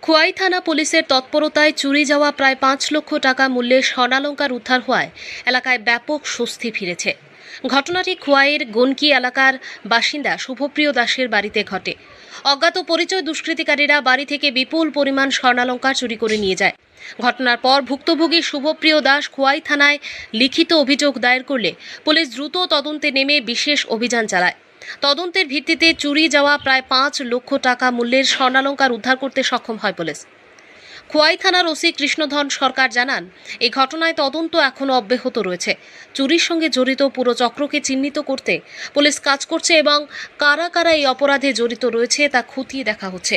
খোয়াই থানা পুলিশের তৎপরতায় চুরি যাওয়া প্রায় ৫ লক্ষ টাকা মূল্যের স্বর্ণালংকার উদ্ধার হওয়ায় এলাকায় ব্যাপক স্বস্তি ফিরেছে। ঘটনাটি খোয়াইয়ের গনকি এলাকার বাসিন্দা শুভপ্রিয় দাসের বাড়িতে ঘটে। অজ্ঞাত পরিচয় দুষ্কৃতিকারীরা বাড়ি থেকে বিপুল পরিমাণ স্বর্ণালংকার চুরি করে নিয়ে যায়। ঘটনার পর ভুক্তভোগী শুভপ্রিয় দাস খোয়াই থানায় লিখিত অভিযোগ দায়ের করলে পুলিশ দ্রুত তদন্তে নেমে বিশেষ অভিযান চালায়। তদন্তের ভিত্তিতে চুরি যাওয়া প্রায় ৫ লক্ষ টাকা মূল্যের স্বর্ণালংকার উদ্ধার করতে সক্ষম হয় পুলিশ। খোয়াই থানার ওসি কৃষ্ণধন সরকার জানান, এই ঘটনায় তদন্ত এখনও অব্যাহত রয়েছে। চুরির সঙ্গে জড়িত পুরো চক্রকে চিহ্নিত করতে পুলিশ কাজ করছে এবং কারা কারা এই অপরাধে জড়িত রয়েছে তা খতিয়ে দেখা হচ্ছে।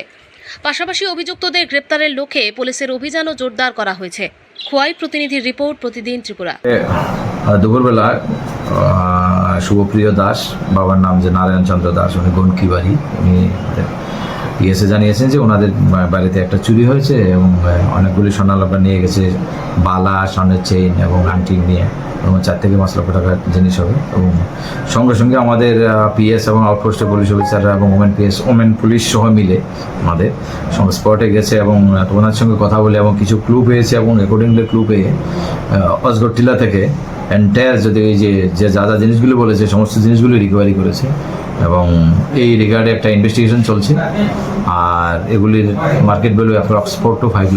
পাশাপাশি অভিযুক্তদের গ্রেপ্তারের লক্ষ্যে পুলিশের অভিযানও জোরদার করা হয়েছে। খোয়াই প্রতিনিধির রিপোর্ট, প্রতিদিন ত্রিপুরা। দুপুরবেলা শুভপ্রিয় দাস, বাবার নাম যে নারায়ণ চন্দ্র দাস, উনি গনকি বাড়ি, উনি পিএসএ জানিয়েছেন যে ওনাদের বাড়িতে একটা চুরি হয়েছে এবং অনেকগুলি স্বর্ণালংকার নিয়ে গেছে, বালা, স্বর্ণের চেইন এবং আংটি নিয়ে, এবং ৪ থেকে ৫ লক্ষ টাকার জিনিস হবে। এবং সঙ্গে সঙ্গে আমাদের পিএস এবং আউটপোস্টের পুলিশ অফিসাররা এবং ওমেন পুলিশ সহ মিলে আমাদের স্পটে গেছে এবং ওনার সঙ্গে কথা বলে এবং কিছু ক্লু পেয়েছে এবং অ্যাকর্ডিংলি ক্লু পেয়ে অজগর টিলা থেকে এন্টায়ার যদি এই যে যা যা জিনিসগুলি বলেছে সমস্ত জিনিসগুলি রিকভারি করেছে এবং এই রিগার্ডে একটা ইনভেস্টিগেশন চলছে। আর এগুলির মার্কেট ভ্যালু অ্যাপ্রক্স 4 to 5